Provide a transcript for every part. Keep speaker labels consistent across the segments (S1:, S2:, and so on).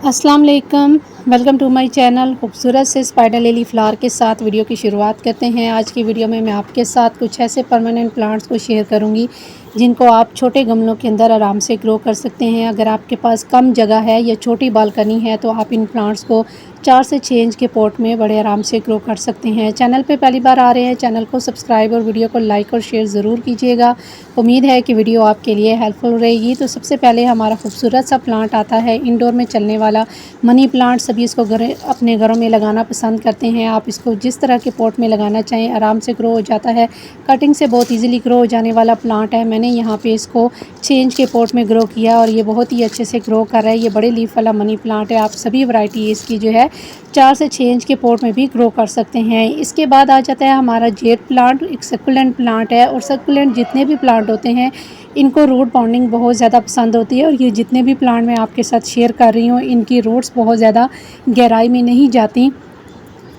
S1: अस्सलाम वालेकुम, welcome to my channel. खूबसूरत से स्पाइडर लिली फ्लावर के साथ वीडियो की शुरुआत करते हैं। आज की वीडियो में मैं आपके साथ कुछ ऐसे परमानेंट प्लांट्स को शेयर करूंगी जिनको आप छोटे गमलों के अंदर आराम से ग्रो कर सकते हैं। अगर आपके पास कम जगह है या छोटी बालकनी है तो आप इन प्लांट्स को 4 से 6 इंच के पॉट में बड़े आराम से ग्रो कर सकते हैं। चैनल पे पहली बार आ रहे हैं, चैनल को सब्सक्राइब और वीडियो को लाइक और शेयर ज़रूर कीजिएगा। उम्मीद है कि वीडियो आपके लिए हेल्पफुल रहेगी। तो सबसे पहले हमारा खूबसूरत सा प्लांट आता है, इंडोर में चलने वाला मनी प्लांट। सभी इसको अपने घरों में लगाना पसंद करते हैं। आप इसको जिस तरह के पॉट में लगाना चाहें आराम से ग्रो हो जाता है। कटिंग से बहुत ईजिली ग्रो हो जाने वाला प्लांट है। मैंने यहाँ पे इसको 6 इंच के पॉट में ग्रो किया और ये बहुत ही अच्छे से ग्रो कर रहा है। ये बड़े लीफ वाला मनी प्लांट है। आप सभी वैरायटी इसकी जो है 4 से 6 इंच के पॉट में भी ग्रो कर सकते हैं। इसके बाद आ जाता है हमारा जेड प्लांट। एक सक्कुलेंट प्लांट है और सक्कुलेंट जितने भी प्लांट होते हैं इनको रूट बाउंडिंग बहुत ज़्यादा पसंद होती है और ये जितने भी प्लांट मैं आपके साथ शेयर कर रही हूँ इनकी रूट्स बहुत ज़्यादा गहराई में नहीं जाती,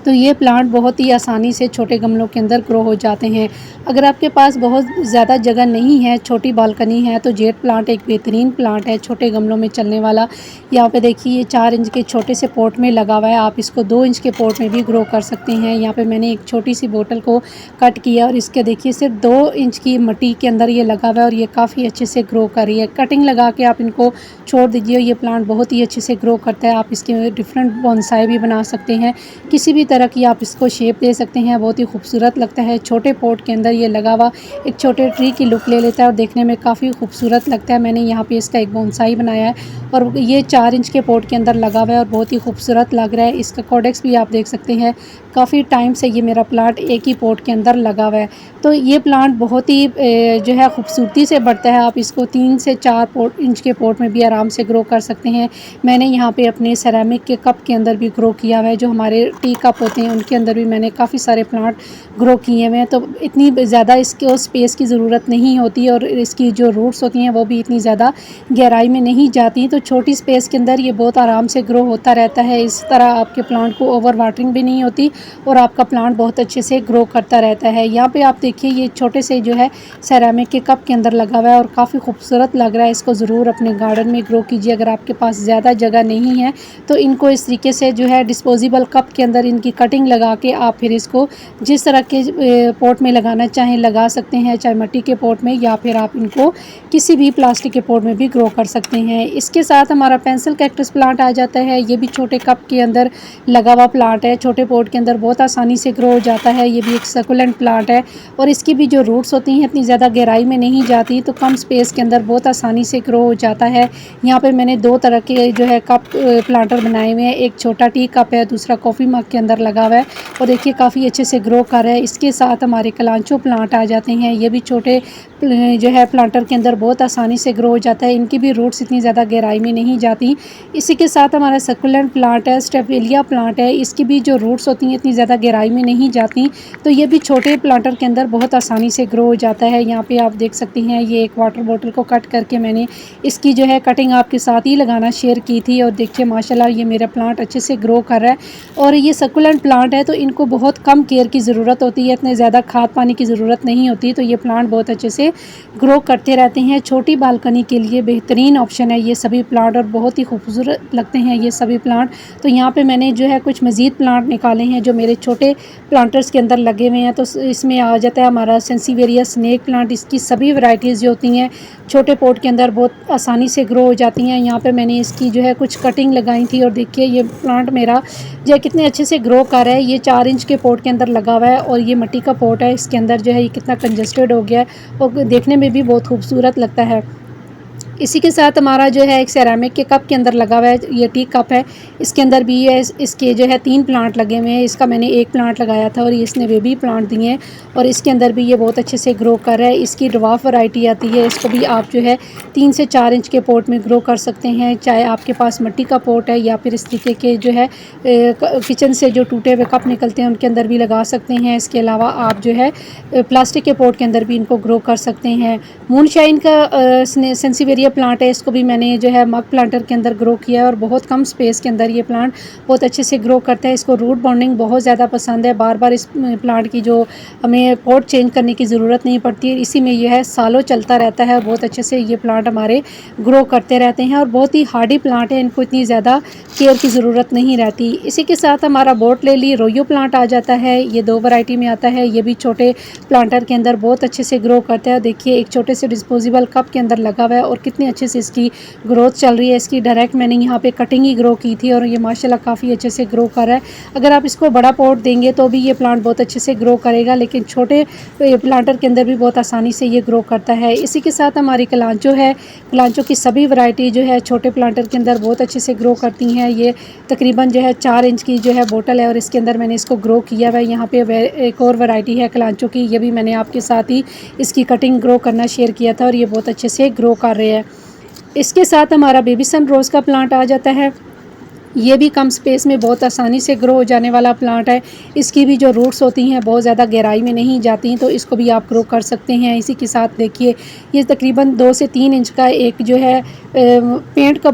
S1: तो ये प्लांट बहुत ही आसानी से छोटे गमलों के अंदर ग्रो हो जाते हैं। अगर आपके पास बहुत ज़्यादा जगह नहीं है, छोटी बालकनी है, तो जेड प्लांट एक बेहतरीन प्लांट है छोटे गमलों में चलने वाला। यहाँ पे देखिए ये 4 इंच के छोटे से पॉट में लगा हुआ है। आप इसको 2 इंच के पॉट में भी ग्रो कर सकते हैं। यहाँ पे मैंने एक छोटी सी बोतल को कट किया और इसके देखिए सिर्फ 2 इंच की मिट्टी के अंदर ये लगा हुआ है और ये काफ़ी अच्छे से ग्रो कर रही है। कटिंग लगा के आप इनको छोड़ दीजिए, ये प्लांट बहुत ही अच्छे से ग्रो करता है। आप इसके डिफरेंट बोनसाई भी बना सकते हैं, किसी भी तरह की आप इसको शेप दे सकते हैं। बहुत ही खूबसूरत लगता है। छोटे पॉट के अंदर ये लगा हुआ एक छोटे ट्री की लुक ले लेता है और देखने में काफ़ी खूबसूरत लगता है। मैंने यहाँ पे इसका एक बोनसाई बनाया है और ये 4 इंच के पॉट के अंदर लगा हुआ है और बहुत ही खूबसूरत लग रहा है। इसका कॉडेक्स भी आप देख सकते हैं। काफ़ी टाइम से ये मेरा प्लांट एक ही पॉट के अंदर लगा हुआ है, तो ये प्लांट बहुत ही जो है खूबसूरती से बढ़ता है। आप इसको 3 से 4 इंच के पॉट में भी आराम से ग्रो कर सकते हैं। मैंने यहाँ पे अपने सेरेमिक के कप के अंदर भी ग्रो किया हुआ है। जो हमारे टी कप होते हैं उनके अंदर भी मैंने काफ़ी सारे प्लांट ग्रो किए हुए हैं, तो इतनी ज़्यादा इसके स्पेस की ज़रूरत नहीं होती और इसकी जो रूट्स होती हैं वो भी इतनी ज़्यादा गहराई में नहीं जाती, तो छोटी स्पेस के अंदर ये बहुत आराम से ग्रो होता रहता है। इस तरह आपके प्लांट को ओवर वाटरिंग भी नहीं होती और आपका प्लांट बहुत अच्छे से ग्रो करता रहता है। यहाँ पे आप देखिए ये छोटे से जो है सेरेमिक के कप के अंदर लगा हुआ है और काफ़ी खूबसूरत लग रहा है। इसको ज़रूर अपने गार्डन में ग्रो कीजिए। अगर आपके पास ज़्यादा जगह नहीं है तो इनको इस तरीके से जो है डिस्पोजेबल कप के अंदर इनकी कटिंग लगा के आप फिर इसको जिस तरह के पॉट में लगाना चाहें लगा सकते हैं, चाहे मिट्टी के पॉट में या फिर आप इनको किसी भी प्लास्टिक के पॉट में भी ग्रो कर सकते हैं। इसके साथ हमारा पेंसिल कैक्टस प्लांट आ जाता है। ये भी छोटे कप के अंदर लगा हुआ प्लांट है, छोटे पॉट के अंदर बहुत आसानी से ग्रो हो जाता है। ये भी एक सकुलेंट प्लांट है और इसकी भी जो रूट्स होती हैं इतनी ज़्यादा गहराई में नहीं जाती, तो कम स्पेस के अंदर बहुत आसानी से ग्रो हो जाता है। यहाँ पे मैंने 2 तरह के जो है कप प्लांटर बनाए हुए हैं। एक छोटा टी कप है, दूसरा कॉफ़ी मग के अंदर लगा हुआ है और देखिए काफ़ी अच्छे से ग्रो कर रहा है। इसके साथ हमारे कलांचो प्लांट आ जाते हैं। ये भी छोटे जो है प्लांटर के अंदर बहुत आसानी से ग्रो हो जाता है। इनकी भी रूट्स इतनी ज़्यादा गहराई में नहीं जाती। इसी के साथ हमारा सक्कुलेंट प्लांट है, स्टेफेलिया प्लांट है। इसकी भी जो रूट्स होती हैं इतनी ज़्यादा गहराई में नहीं जाती, तो ये भी छोटे प्लांटर के अंदर बहुत आसानी से ग्रो हो जाता है। यहाँ पे आप देख सकते हैं ये एक वाटर बॉटल को कट करके मैंने इसकी जो है कटिंग आपके साथ ही लगाना शेयर की थी और देखिए माशाल्लाह ये मेरा प्लांट अच्छे से ग्रो कर रहा है। और ये सक्कुलेंट प्लांट है तो इनको बहुत कम केयर की ज़रूरत होती है, इतने ज़्यादा खाद पानी की ज़रूरत नहीं होती, तो ये प्लांट बहुत अच्छे से ग्रो करते रहते हैं। छोटी बालकनी के लिए बेहतरीन ऑप्शन है ये सभी प्लांट और बहुत ही खूबसूरत लगते हैं ये सभी प्लांट। तो यहाँ पे मैंने जो है कुछ मज़ीद प्लांट निकाले हैं जो मेरे छोटे प्लांटर्स के अंदर लगे हुए हैं। तो इसमें आ जाता है हमारा सेंसीवेरिया स्नेक प्लांट। इसकी सभी वैरायटीज़ जो होती हैं छोटे पॉट के अंदर बहुत आसानी से ग्रो हो जाती हैं। यहाँ पे मैंने इसकी जो है कुछ कटिंग लगाई थी और देखिए ये प्लांट मेरा जो है कितने अच्छे से ग्रो कर रहा है। ये 4 इंच के पॉट के अंदर लगा हुआ है और ये मिट्टी का पॉट है। इसके अंदर जो है ये कितना कंजस्टेड हो गया है और देखने में भी बहुत खूबसूरत लगता है। इसी के साथ हमारा जो है एक सेरामिक के कप के अंदर लगा हुआ है, ये टी कप है। इसके अंदर भी है इसके जो है 3 प्लांट लगे हुए हैं। इसका मैंने एक प्लांट लगाया था और इसने बेबी प्लांट दिए हैं और इसके अंदर भी ये बहुत अच्छे से ग्रो कर रहा है। इसकी ड्वार्फ वैरायटी आती है, इसको भी आप जो है 3 से 4 इंच के पॉट में ग्रो कर सकते हैं, चाहे आपके पास मिट्टी का पॉट है या फिर इस तरीके के जो है किचन से जो टूटे हुए कप निकलते हैं उनके अंदर भी लगा सकते हैं। इसके अलावा आप जो है प्लास्टिक के पॉट के अंदर भी इनको ग्रो कर सकते हैं। मूनशाइन का सेंसीवेरिया ये प्लांट है इसको भी मैंने जो है मग प्लांटर के अंदर ग्रो किया है और बहुत कम स्पेस के अंदर ये प्लांट बहुत अच्छे से ग्रो करता है। इसको रूट बॉन्डिंग बहुत ज़्यादा पसंद है, बार बार इस प्लांट की जो हमें पॉट चेंज करने की ज़रूरत नहीं पड़ती है, इसी में यह है सालों चलता रहता है। बहुत अच्छे से ये प्लांट हमारे ग्रो करते रहते हैं और बहुत ही हार्डी प्लांट है, इनको इतनी ज़्यादा केयर की ज़रूरत नहीं रहती। इसी के साथ हमारा बोट लिली रोयो प्लांट आ जाता है। ये 2 वैरायटी में आता है, ये भी छोटे प्लांटर के अंदर बहुत अच्छे से ग्रो करता है। देखिए एक छोटे से डिस्पोजेबल कप के अंदर लगा हुआ है और कितने अच्छे से इसकी ग्रोथ चल रही है। इसकी डायरेक्ट मैंने यहाँ पे कटिंग ही ग्रो की थी और ये माशाल्लाह काफ़ी अच्छे से ग्रो कर रहा है। अगर आप इसको बड़ा पॉट देंगे तो भी ये प्लांट बहुत अच्छे से ग्रो करेगा, लेकिन छोटे प्लांटर के अंदर भी बहुत आसानी से ये ग्रो करता है। इसी के साथ हमारी कलांचो है, कलांचो की सभी वैरायटी जो है छोटे प्लांटर के अंदर बहुत अच्छे से ग्रो करती हैं। ये तकरीबन जो है 4 इंच की जो है बोतल है और इसके अंदर मैंने इसको ग्रो किया हुआ है। यहाँ पे एक और वैरायटी है कलांचो की, ये भी मैंने आपके साथ ही इसकी कटिंग ग्रो करना शेयर किया था और ये बहुत अच्छे से ग्रो कर रहे हैं। इसके साथ हमारा बेबी सन रोज़ का प्लांट आ जाता है। ये भी कम स्पेस में बहुत आसानी से ग्रो हो जाने वाला प्लांट है। इसकी भी जो रूट्स होती हैं बहुत ज़्यादा गहराई में नहीं जाती, तो इसको भी आप ग्रो कर सकते हैं। इसी के साथ देखिए ये तकरीबन 2 से 3 इंच का एक जो है पेंट का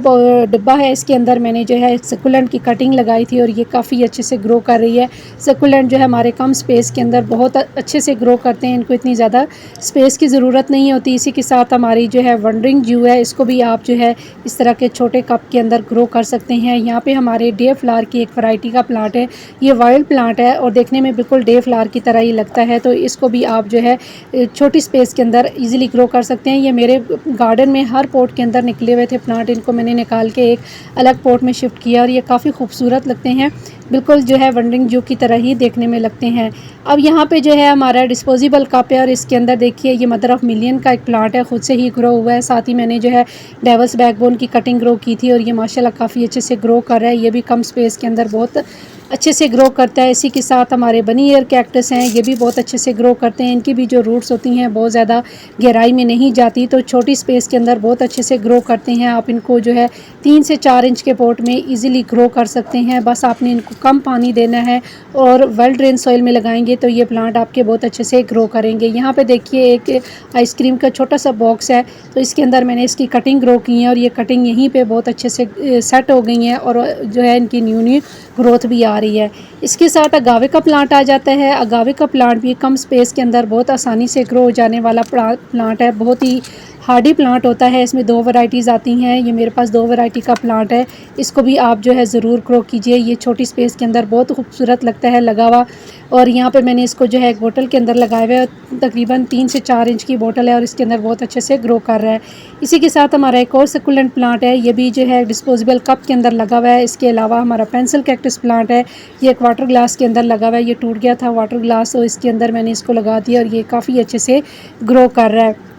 S1: डिब्बा है, इसके अंदर मैंने जो है सकुलेंट की कटिंग लगाई थी और ये काफ़ी अच्छे से ग्रो कर रही है। सकुलेंट जो है हमारे कम स्पेस के अंदर बहुत अच्छे से ग्रो करते हैं, इनको इतनी ज़्यादा स्पेस की ज़रूरत नहीं होती। इसी के साथ हमारी जो है वंडरिंग जू है, इसको भी आप जो है इस तरह के छोटे कप के अंदर ग्रो कर सकते हैं। यहाँ पे हमारे डे फ्लावर की एक वैरायटी का प्लांट है, ये वाइल्ड प्लांट है और देखने में बिल्कुल डे फ्लावर की तरह ही लगता है, तो इसको भी आप जो है छोटी स्पेस के अंदर इजीली ग्रो कर सकते हैं। ये मेरे गार्डन में हर पॉट के अंदर निकले हुए थे प्लांट, इनको मैंने निकाल के एक अलग पॉट में शिफ्ट किया और ये काफ़ी खूबसूरत लगते हैं, बिल्कुल जो है वंडरिंग जू की तरह ही देखने में लगते हैं। अब यहाँ पे जो है हमारा डिस्पोजेबल कप है और इसके अंदर देखिए ये मदर ऑफ मिलियन का एक प्लांट है, खुद से ही ग्रो हुआ है। साथ ही मैंने जो है डेवल्स बैकबोन की कटिंग ग्रो की थी और ये माशाल्लाह काफ़ी अच्छे से ग्रो कर रहा है। ये भी कम स्पेस के अंदर बहुत अच्छे से ग्रो करता है। इसी के साथ हमारे बनी एयर कैक्टस हैं, ये भी बहुत अच्छे से ग्रो करते हैं। इनकी भी जो रूट्स होती हैं बहुत ज़्यादा गहराई में नहीं जाती, तो छोटी स्पेस के अंदर बहुत अच्छे से ग्रो करते हैं। आप इनको जो है 3 से 4 इंच के पॉट में इजीली ग्रो कर सकते हैं। बस आपने इनको कम पानी देना है और वेल ड्रेन सॉइल में लगाएंगे तो ये प्लांट आपके बहुत अच्छे से ग्रो करेंगे। यहाँ पे देखिए एक आइसक्रीम का छोटा सा बॉक्स है, तो इसके अंदर मैंने इसकी कटिंग ग्रो की है और ये कटिंग यहीं पे बहुत अच्छे से सेट हो गई हैं और जो है इनकी न्यू ग्रोथ भी आ रही है। इसके साथ अगावे का प्लांट आ जाता है। अगावे का प्लांट भी कम स्पेस के अंदर बहुत आसानी से ग्रो हो जाने वाला प्लांट है, बहुत ही हार्डी प्लांट होता है। इसमें 2 वैरायटीज़ आती हैं, ये मेरे पास 2 वैरायटी का प्लांट है। इसको भी आप जो है ज़रूर ग्रो कीजिए, ये छोटी स्पेस के अंदर बहुत खूबसूरत लगता है लगा हुआ। और यहाँ पे मैंने इसको जो है एक बोतल के अंदर लगाया हुआ है, तकरीबन 3 से 4 इंच की बोतल है और इसके अंदर बहुत अच्छे से ग्रो कर रहा है। इसी के साथ हमारा एक और सकुलेंट प्लांट है, ये भी जो है डिस्पोजेबल कप के अंदर लगा हुआ है। इसके अलावा हमारा पेंसिल कैक्टस प्लांट है, ये एक वाटर ग्लास के अंदर लगा हुआ है। ये टूट गया था वाटर ग्लास, तो इसके अंदर मैंने इसको लगा दिया और ये काफ़ी अच्छे से ग्रो कर रहा है।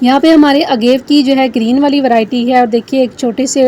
S1: यहाँ पे हमारे अगेव की जो है ग्रीन वाली वैरायटी है और देखिए एक छोटे से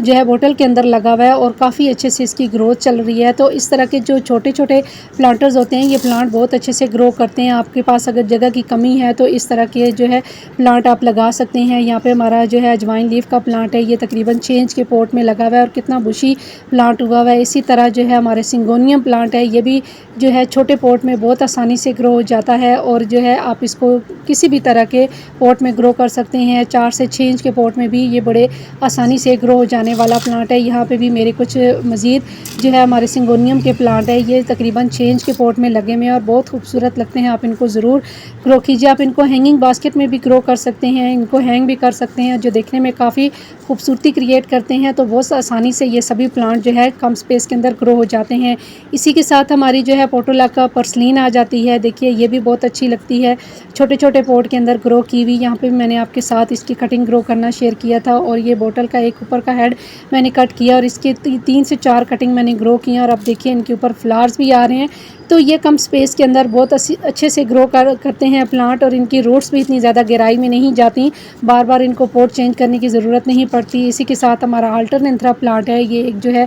S1: जो है बोतल के अंदर लगा हुआ है और काफ़ी अच्छे से इसकी ग्रोथ चल रही है। तो इस तरह के जो छोटे छोटे प्लांटर्स होते हैं ये प्लांट बहुत अच्छे से ग्रो करते हैं। आपके पास अगर जगह की कमी है तो इस तरह के जो है प्लांट आप लगा सकते हैं। यहाँ पे हमारा जो है अजवाइन लीफ का प्लांट है, ये तकरीबन 6 इंच के पॉट में लगा हुआ है और कितना बुशी प्लांट हुआ हुआ है। इसी तरह जो है हमारे सिंगोनियम प्लांट है, ये भी जो है छोटे पॉट में बहुत आसानी से ग्रो हो जाता है और जो है आप इसको किसी भी तरह के पॉट में ग्रो कर सकते हैं। 4 से 6 इंच के पॉट में भी ये बड़े आसानी से ग्रो हो जाने वाला प्लांट है। यहाँ पे भी मेरे कुछ मज़ीद जो है हमारे सिंगोनियम के प्लांट है, ये तकरीबन 6 इंच के पॉट में लगे हुए हैं और बहुत खूबसूरत लगते हैं। आप इनको ज़रूर ग्रो कीजिए। आप इनको हैंगिंग बास्केट में भी ग्रो कर सकते हैं, इनको हैंग भी कर सकते हैं, जो देखने में काफ़ी खूबसूरती क्रिएट करते हैं। तो बहुत आसानी से ये सभी प्लांट जो है कम स्पेस के अंदर ग्रो हो जाते हैं। इसी के साथ हमारी जो है पोटोला का पर्सलीन आ जाती है। देखिए ये भी बहुत अच्छी लगती है, छोटे छोटे पॉट के अंदर ग्रो की हुई। यहाँ पे मैंने आपके साथ इसकी कटिंग ग्रो करना शेयर किया था और ये बोतल का एक ऊपर का हेड मैंने कट किया और इसके 3 से 4 कटिंग मैंने ग्रो किया और अब देखिए इनके ऊपर फ्लावर्स भी आ रहे हैं। तो ये कम स्पेस के अंदर बहुत अच्छे से ग्रो करते हैं प्लांट और इनकी रूट्स भी इतनी ज़्यादा गहराई में नहीं जाती, बार बार इनको पॉट चेंज करने की ज़रूरत नहीं पड़ती। इसी के साथ हमारा अल्टरनेंथ्रा प्लांट है, ये एक जो है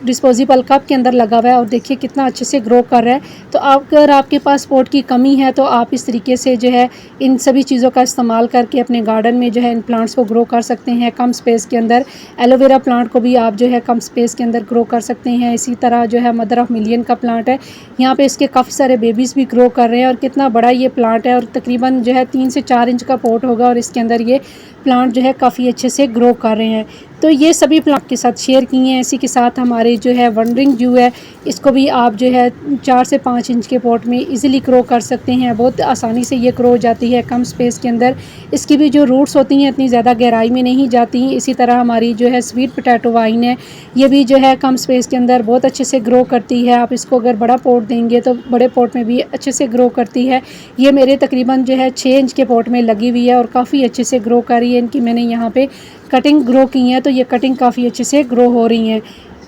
S1: डिस्पोजेबल कप के अंदर लगा हुआ है और देखिए कितना अच्छे से ग्रो कर रहा है। तो अगर आपके पास पॉट की कमी है तो आप इस तरीके से जो है इन सभी चीज़ों का इस्तेमाल करके अपने गार्डन में जो है इन प्लांट्स को ग्रो कर सकते हैं कम स्पेस के अंदर। एलोवेरा प्लांट को भी आप जो है कम स्पेस के अंदर ग्रो कर सकते हैं। इसी तरह जो है मदर ऑफ मिलियन का प्लांट है। यहाँ पे इसके काफ़ी सारे बेबीज़ भी ग्रो कर रहे हैं और कितना बड़ा ये प्लांट है और तकरीबन जो है 3 से 4 इंच का पॉट होगा और इसके अंदर ये प्लांट जो है काफ़ी अच्छे से ग्रो कर रहे हैं। तो ये सभी प्लांट के साथ शेयर किए हैं। इसी के साथ हमारे जो है वंडरिंग जू है, इसको भी आप जो है 4 से 5 इंच के पॉट में इजीली ग्रो कर सकते हैं। बहुत आसानी से ये ग्रो हो जाती है कम स्पेस के अंदर। इसकी भी जो रूट्स होती हैं इतनी ज़्यादा गहराई में नहीं जाती। इसी तरह हमारी जो है स्वीट पोटैटो वाइन है, ये भी जो है कम स्पेस के अंदर बहुत अच्छे से ग्रो करती है। आप इसको अगर बड़ा पॉट देंगे तो बड़े पॉट में भी अच्छे से ग्रो करती है। ये मेरे तकरीबन जो है 6 इंच के पॉट में लगी हुई है और काफ़ी अच्छे से ग्रो कर रही है। इनकी मैंने यहाँ पे कटिंग ग्रो की है तो ये कटिंग काफ़ी अच्छे से ग्रो हो रही हैं।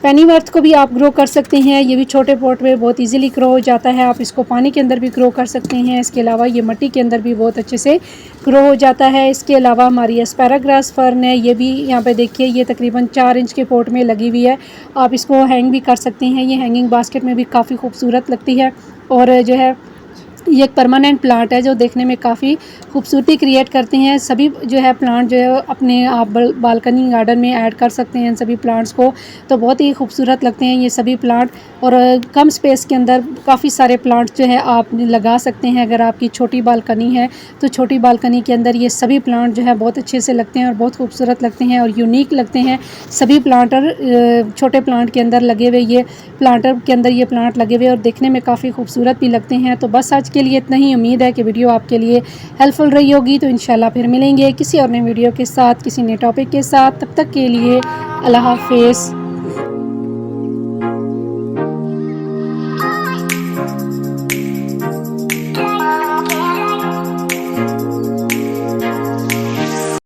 S1: पेनीवर्थ को भी आप ग्रो कर सकते हैं। ये भी छोटे पॉट में बहुत इजीली ग्रो हो जाता है। आप इसको पानी के अंदर भी ग्रो कर सकते हैं। इसके अलावा ये मिट्टी के अंदर भी बहुत अच्छे से ग्रो हो जाता है। इसके अलावा हमारी एस्पैराग्रास फर्न है, ये भी यहाँ पे देखिए ये तकरीबन 4 इंच के पॉट में लगी हुई है। आप इसको हैंग भी कर सकते हैं। ये हैंगिंग बास्केट में भी काफ़ी खूबसूरत लगती है और जो है ये एक परमानेंट प्लांट है जो देखने में काफ़ी खूबसूरती क्रिएट करते हैं। सभी जो है प्लांट जो है अपने आप बालकनी गार्डन में ऐड कर सकते हैं इन सभी प्लांट्स को, तो बहुत ही खूबसूरत लगते हैं ये सभी प्लांट। और कम स्पेस के अंदर काफ़ी सारे प्लांट्स जो है आप लगा सकते हैं। अगर आपकी छोटी बालकनी है तो छोटी बालकनी के अंदर ये सभी प्लांट जो है बहुत अच्छे से लगते हैं और बहुत खूबसूरत लगते हैं और यूनिक लगते हैं। सभी प्लांटर छोटे प्लांट के अंदर लगे हुए, ये प्लांटर के अंदर ये प्लांट लगे हुए और देखने में काफ़ी खूबसूरत भी लगते हैं। तो बस आज के लिए इतना ही। उम्मीद है कि वीडियो आपके लिए हेल्पफुल रही होगी। तो इंशाल्लाह फिर मिलेंगे किसी और नए वीडियो के साथ, किसी नए टॉपिक के साथ। तब तक के लिए अल्लाह हाफिज़।